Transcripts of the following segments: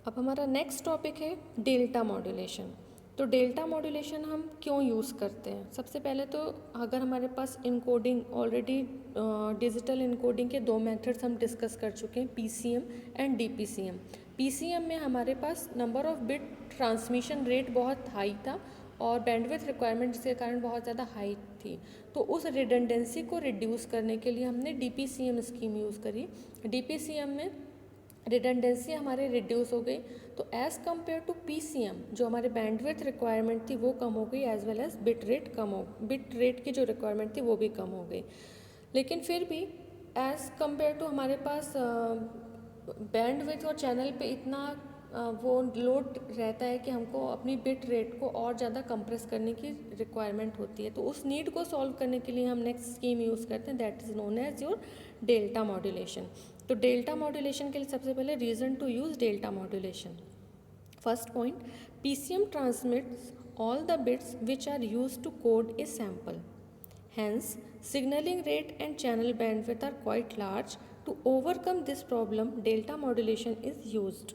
अब हमारा next topic है डेल्टा मॉड्यूलेशन। तो डेल्टा मॉड्यूलेशन हम क्यों यूज़ करते हैं? सबसे पहले तो अगर हमारे पास इनकोडिंग ऑलरेडी डिजिटल इनकोडिंग के दो मेथड्स हम डिस्कस कर चुके हैं, पीसीएम एंड डीपीसीएम। पीसीएम में हमारे पास number of bit transmission rate बहुत हाई था और बैंडविड्थ रिक्वायरमेंट जिसके कारण बहुत ज़्यादा हाई थी। तो उस रिडंडेंसी को रिड्यूस करने के लिए हमने डीपीसीएम स्कीम यूज़ करी। डीपीसीएम में रिडंडेंसी हमारे रिड्यूस हो गई, तो एज़ कम्पेयर टू पीसीएम जो हमारे बैंडविड्थ रिक्वायरमेंट थी वो कम हो गई, as well as bit rate की जो रिक्वायरमेंट थी वो भी कम हो गई। लेकिन फिर भी एज़ कम्पेयर टू हमारे पास बैंडविड्थ और चैनल पे इतना वो लोड रहता है कि हमको अपनी बिट रेट को और ज़्यादा कंप्रेस करने की रिक्वायरमेंट होती है। तो उस नीड को सॉल्व करने के लिए हम नेक्स्ट स्कीम यूज़ करते हैं, that is known as your delta modulation. तो डेल्टा मॉड्यूलेशन के लिए सबसे पहले reason to use delta modulation. First point, PCM transmits all the bits which are used to code a sample. Hence, signaling rate and channel bandwidth are quite large. To overcome this problem, delta modulation is used.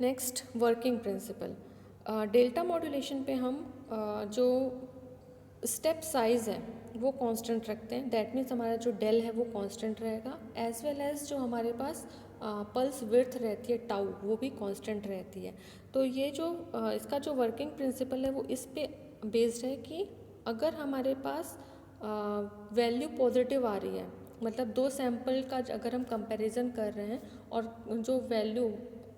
Next, working principle. Delta modulation पे हम जो step size है वो constant रखते हैं। That means हमारा जो del है वो कांस्टेंट रहेगा, एज वेल एज जो हमारे पास पल्स विड्थ रहती है टाउ वो भी कांस्टेंट रहती है। तो ये जो इसका जो वर्किंग प्रिंसिपल है वो इस पे बेस्ड है कि अगर हमारे पास वैल्यू पॉजिटिव आ रही है, मतलब दो सैंपल का अगर हम कंपैरिजन कर रहे हैं और जो वैल्यू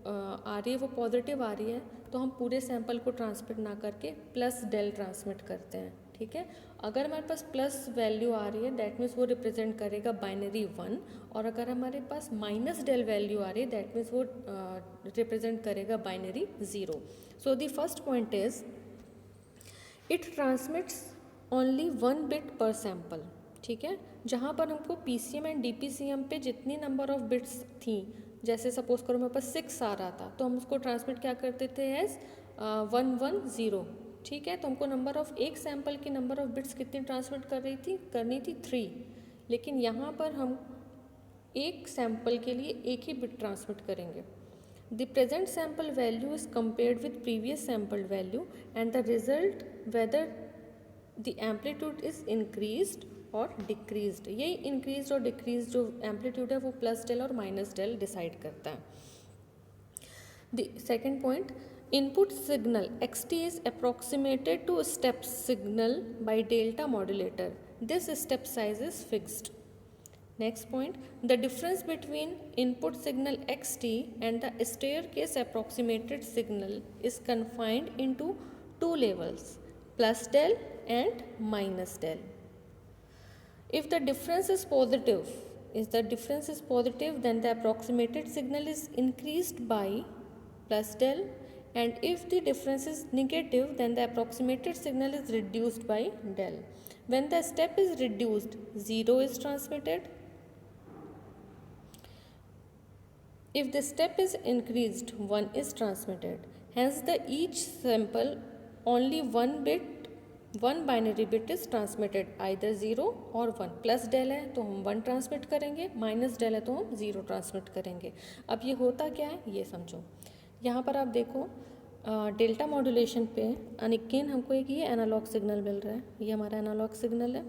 आ रही है वो पॉजिटिव आ रही है, तो हम पूरे सैंपल को ट्रांसमिट ना करके प्लस डेल ट्रांसमिट करते हैं। ठीक है, अगर हमारे पास प्लस वैल्यू आ रही है दैट मीन्स वो रिप्रेजेंट करेगा बाइनरी 1, और अगर हमारे पास माइनस डेल वैल्यू आ रही है दैट मीन्स वो रिप्रेजेंट करेगा binary 0। So the first point is it transmits only 1 bit पर सैंपल। ठीक है, जहाँ पर हमको पीसीएम एंड डीपीसीएम पे जितनी नंबर ऑफ बिट्स थी, जैसे सपोज करो मेरे पास 6 आ रहा था तो हम उसको ट्रांसमिट क्या करते थे एज 110। ठीक है, तो हमको नंबर ऑफ एक सैंपल की नंबर ऑफ बिट्स कितनी ट्रांसमिट करनी थी 3। लेकिन यहाँ पर हम एक सैंपल के लिए एक ही बिट ट्रांसमिट करेंगे। The present sample value is compared with previous sample value and the result whether the amplitude is increased और डिक्रीज्ड। यही इंक्रीज और डिक्रीज जो एम्पलीट्यूड है वो प्लस डेल और माइनस डेल डिसाइड करता है। The second point, input signal xt is approximated to step signal by delta modulator. This step size is fixed. Next point, the difference between input signal xt and the staircase approximated signal is confined into two levels, plus del and minus del. If the difference is positive, then the approximated signal is increased by plus del, and if the difference is negative then the approximated signal is reduced by del. When the step is reduced, 0 is transmitted. If the step is increased, 1 is transmitted. Hence the each sample only one binary bit is transmitted, either 0 or 1. Plus del है तो हम 1 transmit करेंगे, minus del है तो हम 0 transmit करेंगे। अब ये होता क्या है ये समझो। यहाँ पर आप देखो डेल्टा मॉड्यूलेशन पे अनिकेन हमको एक ये एनालॉग सिग्नल मिल रहा है, ये हमारा एनालॉग सिग्नल है।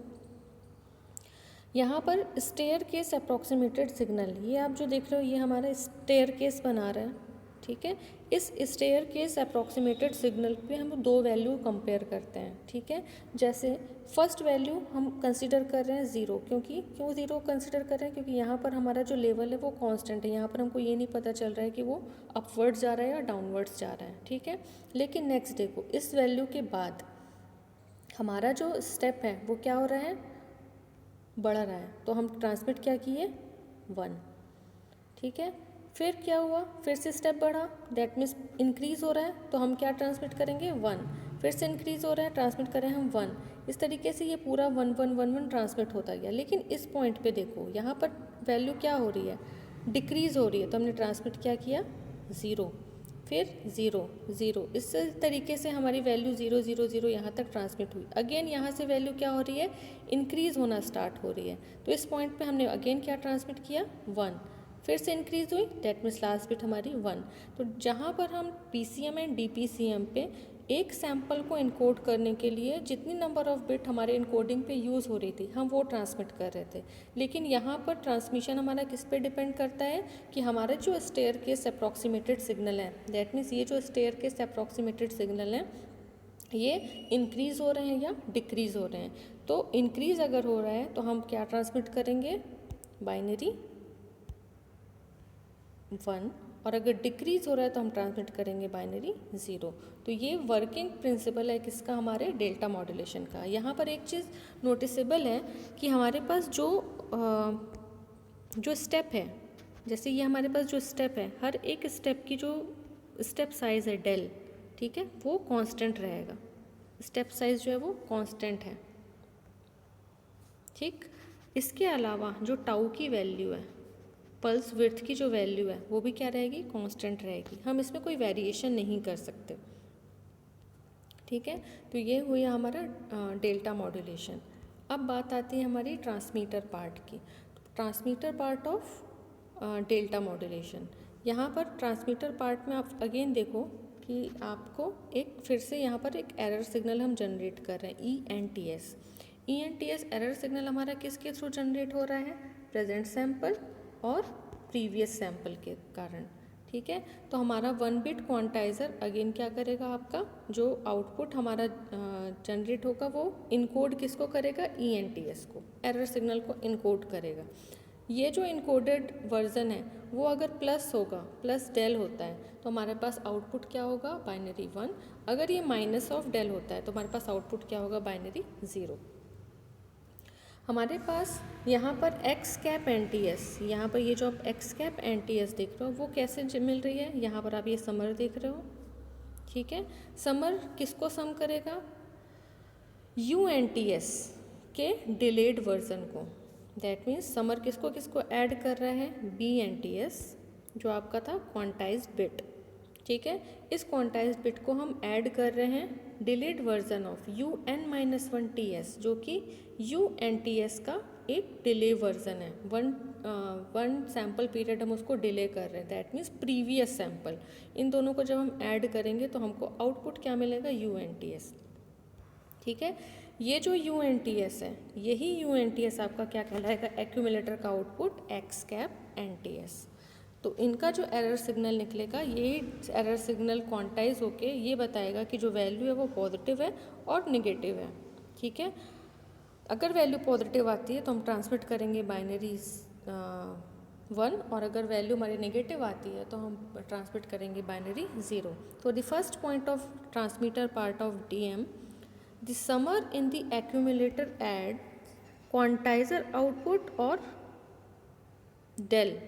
यहाँ पर स्टेयर केस अप्रॉक्सीमेटेड सिग्नल, ये आप जो देख रहे हो ये हमारा स्टेयर केस बना रहा है। ठीक है, इस स्टेयर केस अप्रॉक्सीमेटेड सिग्नल पे हम दो वैल्यू कंपेयर करते हैं। ठीक है, जैसे फर्स्ट वैल्यू हम कंसीडर कर रहे हैं 0, क्यों 0 कंसीडर कर रहे हैं? क्योंकि यहाँ पर हमारा जो लेवल है वो कांस्टेंट है, यहाँ पर हमको ये नहीं पता चल रहा है कि वो अपवर्ड्स जा रहा है या डाउनवर्ड्स जा रहा है। ठीक है, लेकिन नेक्स्ट देखो इस वैल्यू के बाद हमारा जो स्टेप है वो क्या हो रहा है, बढ़ रहा है, तो हम ट्रांसमिट क्या किए 1। ठीक है, फिर क्या हुआ, फिर से स्टेप बढ़ा, दैट मीन्स इंक्रीज़ हो रहा है, तो हम क्या ट्रांसमिट करेंगे 1। फिर से इंक्रीज़ हो रहा है, ट्रांसमिट करें हम 1। इस तरीके से ये पूरा 1 1 1 1 ट्रांसमिट होता गया। लेकिन इस पॉइंट पे देखो यहाँ पर वैल्यू क्या हो रही है, डिक्रीज़ हो रही है, तो हमने ट्रांसमिट क्या किया 0, फिर 0 0। इस तरीके से हमारी वैल्यू 0 0 0 यहाँ तक ट्रांसमिट हुई। अगेन यहाँ से वैल्यू क्या हो रही है, इंक्रीज़ होना स्टार्ट हो रही है, तो इस पॉइंट पे हमने अगेन क्या ट्रांसमिट किया 1। फिर से इंक्रीज हुई, दैट मीन्स लास्ट बिट हमारी 1। तो जहाँ पर हम PCM एंड DPCM पे एक सैम्पल को इनकोड करने के लिए जितनी नंबर ऑफ बिट हमारे इनकोडिंग पे यूज़ हो रही थी हम वो ट्रांसमिट कर रहे थे। लेकिन यहाँ पर ट्रांसमिशन हमारा किस पे डिपेंड करता है कि हमारा जो स्टेयर केस अप्रॉक्सीमेटेड सिग्नल है, दैट मीन्स ये जो स्टेयर केस अप्रॉक्सीमेटेड सिग्नल है ये इंक्रीज़ हो रहे हैं या डिक्रीज़ हो रहे हैं। तो इंक्रीज़ अगर हो रहा है तो हम क्या ट्रांसमिट करेंगे, बाइनरी 1, और अगर डिक्रीज़ हो रहा है तो हम ट्रांसमिट करेंगे बाइनरी 0। तो ये वर्किंग प्रिंसिपल है किसका, हमारे डेल्टा मॉड्यूलेशन का। यहाँ पर एक चीज़ नोटिसेबल है कि हमारे पास जो स्टेप है, जैसे ये हमारे पास जो स्टेप है, हर एक स्टेप की जो स्टेप साइज़ है डेल, ठीक है, वो कांस्टेंट रहेगा। स्टेप साइज़ जो है वो कांस्टेंट है, ठीक। इसके अलावा जो टाउ की वैल्यू है, पल्स विड्थ की जो वैल्यू है वो भी क्या रहेगी, कांस्टेंट रहेगी। हम इसमें कोई वेरिएशन नहीं कर सकते, ठीक है। तो ये हुई हमारा डेल्टा मॉड्यूलेशन। अब बात आती है हमारी ट्रांसमीटर पार्ट की। Transmitter part of delta modulation. यहाँ पर ट्रांसमीटर पार्ट में आप अगेन देखो कि आपको एक फिर से यहाँ पर एक एरर सिग्नल हम जनरेट कर रहे हैं, ENTS एरर सिग्नल हमारा किसके थ्रू जनरेट हो रहा है, प्रेजेंट सैंपल और प्रीवियस सैंपल के कारण, ठीक है। तो हमारा 1 बिट क्वांटाइजर अगेन क्या करेगा, आपका जो आउटपुट हमारा जनरेट होगा वो इनकोड किसको करेगा, ENTS को, एरर सिग्नल को इनकोड करेगा। ये जो इनकोडेड वर्जन है वो अगर प्लस होगा, प्लस डेल होता है तो हमारे पास आउटपुट क्या होगा, बाइनरी 1। अगर ये माइनस ऑफ डेल होता है तो हमारे पास आउटपुट क्या होगा, बाइनरी 0। हमारे पास यहाँ पर एक्स कैप NTS, यहाँ पर ये जो आप एक्स कैप NTS देख रहे हो वो कैसे मिल रही है, यहाँ पर आप ये समर देख रहे हो, ठीक है। समर किसको सम करेगा, UNTS के डिलेड वर्जन को, दैट मीन्स समर किसको किसको ऐड कर रहा है, BNTS जो आपका था क्वांटाइज बिट, ठीक है। इस क्वांटाइज बिट को हम ऐड कर रहे हैं डिलेड वर्जन ऑफ UN-1TS जो कि UNTS का एक डिले वर्जन है। वन सैम्पल पीरियड हम उसको डिले कर रहे हैं, दैट मीन्स प्रीवियस सैम्पल। इन दोनों को जब हम ऐड करेंगे तो हमको आउटपुट क्या मिलेगा, UNTS, ठीक है। ये जो UNTS है, यही UNTS आपका क्या कहलाएगा, एक्यूमुलेटर का आउटपुट एक्स कैप NTS। तो इनका जो एरर सिग्नल निकलेगा, ये एरर सिग्नल क्वांटाइज होके ये बताएगा कि जो वैल्यू है वो पॉजिटिव है और निगेटिव है, ठीक है। अगर वैल्यू पॉजिटिव आती है तो हम ट्रांसमिट करेंगे बाइनरी 1, और अगर वैल्यू हमारी नेगेटिव आती है तो हम ट्रांसमिट करेंगे बाइनरी 0। तो the first point of transmitter part of DM, the summer in the accumulator add quantizer output और डेल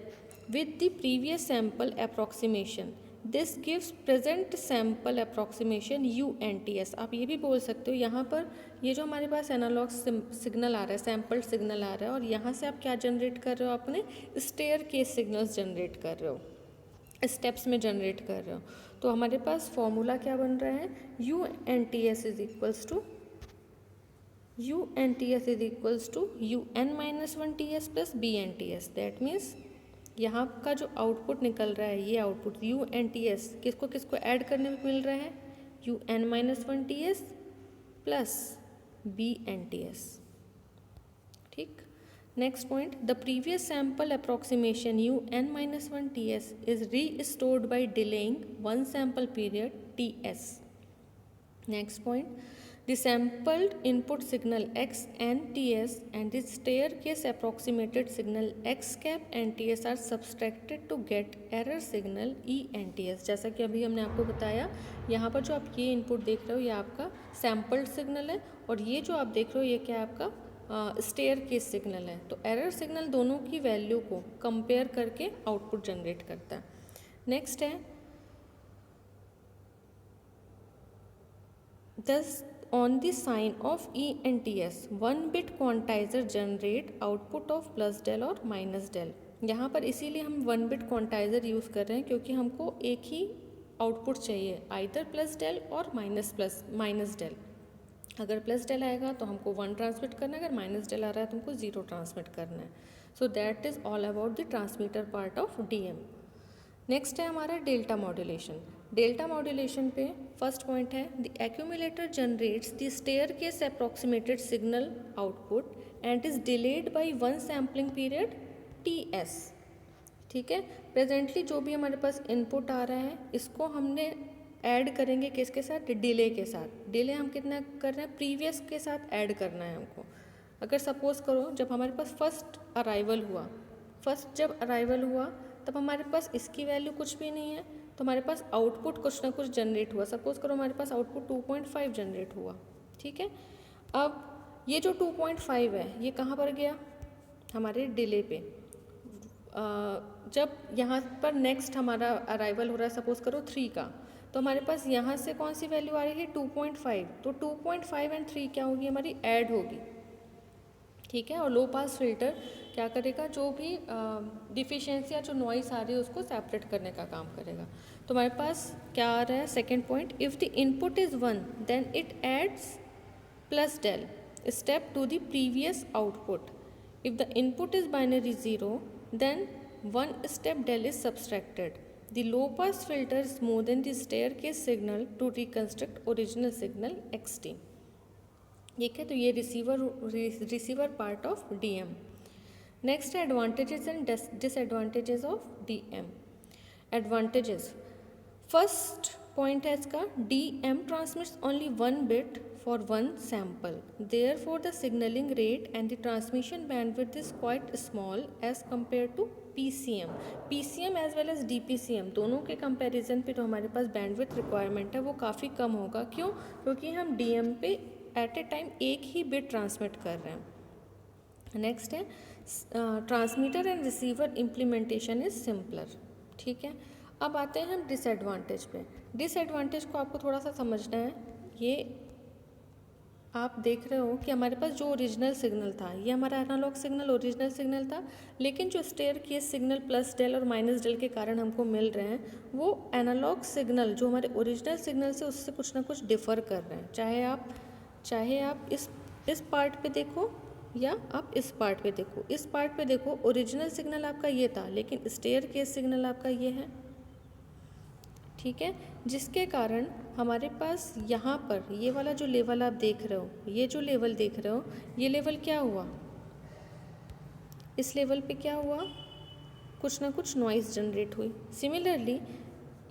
with the previous sample approximation. This gives present sample approximation UNTS। आप ये भी बोल सकते हो, यहाँ पर ये जो हमारे पास एनालॉग सिग्नल आ रहा है, सैम्पल सिग्नल आ रहा है, और यहाँ से आप क्या जनरेट कर रहे हो, अपने स्टेयर केस सिग्नल्स जनरेट कर रहे हो, स्टेप्स में जनरेट कर रहे हो। तो हमारे पास फॉर्मूला क्या बन रहा है, UNTS is equals to UN-1TS plus BNTS। That means यहाँ का जो आउटपुट निकल रहा है, ये आउटपुट UNTS किसको किसको ऐड करने में मिल रहा है, UN-1TS प्लस BNTS, ठीक। Next point, the previous sample approximation UN-1TS is restored by delaying 1 sample period TS। Next point, the sampled input signal XNTS and the staircase approximated signal X cap NTS are subtracted to get error signal ENTS। जैसा कि अभी हमने आपको बताया, यहाँ पर जो आप ये इनपुट देख रहे हो ये आपका सैम्पल्ड सिग्नल है, और ये जो आप देख रहे हो ये क्या है, आपका स्टेयर केस सिग्नल है। तो एरर सिग्नल दोनों की वैल्यू को कंपेयर करके आउटपुट जनरेट करता है। नेक्स्ट है दस on the sign of ENTS 1 bit quantizer generate output of plus del और minus del। यहाँ पर इसीलिए हम 1 bit quantizer यूज़ कर रहे हैं क्योंकि हमको एक ही आउटपुट चाहिए, आइदर प्लस डेल और माइनस डेल। अगर प्लस डेल आएगा तो हमको 1 ट्रांसमिट करना है, अगर माइनस डेल आ रहा है तो हमको 0 ट्रांसमिट करना है। So that is all about the transmitter part of DM. Next है हमारा डेल्टा मॉड्यूलेशन। डेल्टा मॉड्यूलेशन पे फर्स्ट पॉइंट है the accumulator generates the staircase approximated signal output and is delayed by one sampling period ts। ठीक है, presently जो भी हमारे पास input आ रहा है इसको हमने ऐड करेंगे किसके साथ, डिले के साथ। डिले हम कितना कर रहे हैं, प्रीवियस के साथ ऐड करना है हमको। अगर सपोज करो जब हमारे पास फर्स्ट अराइवल हुआ तब हमारे पास इसकी वैल्यू कुछ भी नहीं है, तो हमारे पास आउटपुट कुछ ना कुछ जनरेट हुआ। सपोज करो हमारे पास आउटपुट 2.5 जनरेट हुआ। ठीक है, अब ये जो 2.5 है ये कहाँ पर गया, हमारे डिले पे। जब यहाँ पर नेक्स्ट हमारा अराइवल हो रहा है सपोज करो 3 का, तो हमारे पास यहाँ से कौन सी वैल्यू आ रही है 2.5, तो 2.5 एंड 3 क्या होगी, हमारी ऐड होगी। ठीक है, और लो पास फिल्टर क्या करेगा, जो भी डिफिशियंसी या जो नॉइस आ रही है उसको सेपरेट करने का काम करेगा। तो हमारे पास क्या आ रहा है, second point, if the input is 1 then it adds plus del step to the previous output. If the input is binary 0 then 1 step del is subtracted. The low pass filter smoothen the staircase signal to reconstruct original signal xt। ठीक है, तो ये receiver part of DM. Next है advantages and disadvantages of DM. Advantages, first point है इसका, DM transmits only 1 bit for one sample, therefore the signaling rate and the transmission bandwidth is quite small as compared to PCM as well as DPCM। दोनों के comparison पे जो हमारे पास bandwidth requirement है वो काफ़ी कम होगा। क्यों, क्योंकि हम डीएम पे एट ए टाइम एक ही बिट ट्रांसमिट कर रहे हैं। नेक्स्ट है transmitter and receiver implementation is simpler. ठीक है, अब आते हैं हम डिसएडवांटेज पे। डिसएडवांटेज को आपको थोड़ा सा समझना है। ये आप देख रहे हो कि हमारे पास जो ओरिजिनल सिग्नल था ये हमारा एनालॉग सिग्नल ओरिजिनल सिग्नल था, लेकिन जो स्टेयरकेस सिग्नल प्लस डेल और माइनस डेल के कारण हमको मिल रहे हैं वो एनालॉग सिग्नल जो हमारे ओरिजिनल सिग्नल से उससे कुछ ना कुछ डिफ़र कर रहे हैं। चाहे आप इस पार्ट पे देखो या आप इस पार्ट पे देखो। इस पार्ट पे देखो ओरिजिनल सिग्नल आपका ये था, लेकिन स्टेयरकेस सिग्नल आपका ये है। ठीक है, जिसके कारण हमारे पास यहाँ पर ये वाला जो लेवल आप देख रहे हो, ये जो लेवल देख रहे हो, ये लेवल क्या हुआ, इस लेवल पे क्या हुआ, कुछ ना कुछ नॉइज़ जनरेट हुई। सिमिलरली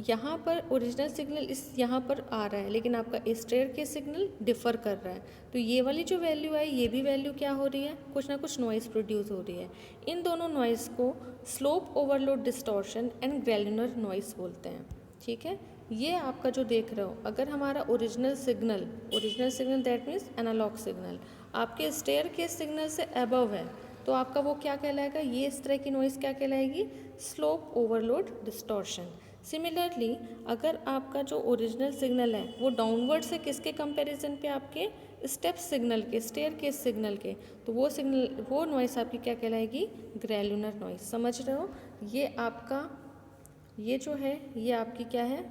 यहाँ पर ओरिजिनल सिग्नल इस यहाँ पर आ रहा है, लेकिन आपका स्टेयरकेस सिग्नल डिफ़र कर रहा है, तो ये वाली जो वैल्यू है ये भी वैल्यू क्या हो रही है, कुछ ना कुछ नॉइज़ प्रोड्यूस हो रही है। इन दोनों नॉइज़ को slope overload distortion and granular noise बोलते हैं। ठीक है, ये आपका जो देख रहे हो, अगर हमारा original signal that means analog signal आपके स्टेयरकेस सिग्नल से अबव है, तो आपका वो क्या कहलाएगा, ये इस तरह की नॉइज़ क्या कहलाएगी, स्लोप ओवरलोड डिस्टॉर्शन। सिमिलरली अगर आपका जो ओरिजिनल सिग्नल है वो डाउनवर्ड से किसके कंपैरिजन पे, आपके स्टेप सिग्नल के, स्टेयरकेस सिग्नल के, तो वो नॉइज़ आपकी क्या कहलाएगी, ग्रेनुलर नॉइज़। समझ रहे हो, ये जो है ये आपकी क्या है,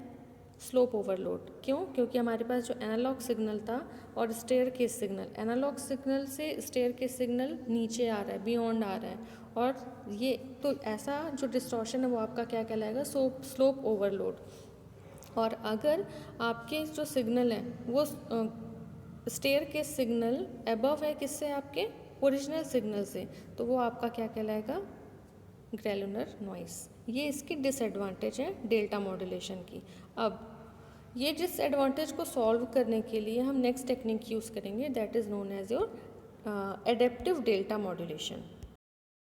स्लोप ओवरलोड। क्यों, क्योंकि हमारे पास जो एनालॉग सिग्नल था और स्टेयरकेस सिग्नल, एनालॉग सिग्नल से स्टेयरकेस सिग्नल नीचे आ रहा है, बियॉन्ड आ रहा है, और ये तो ऐसा जो डिस्टॉर्शन है वो आपका क्या कहलाएगा, स्लोप ओवरलोड। और अगर आपके जो सिग्नल है वो स्टेयरकेस सिग्नल अबव है किससे, आपके ओरिजिनल सिग्नल से, तो वो आपका क्या कहलाएगा, ग्रेनुलर नॉइज़। ये इसकी डिसएडवांटेज है डेल्टा मॉड्यूलेशन की। अब ये डिसएडवांटेज को सॉल्व करने के लिए हम नेक्स्ट टेक्निक यूज़ करेंगे, that is known as your adaptive delta modulation.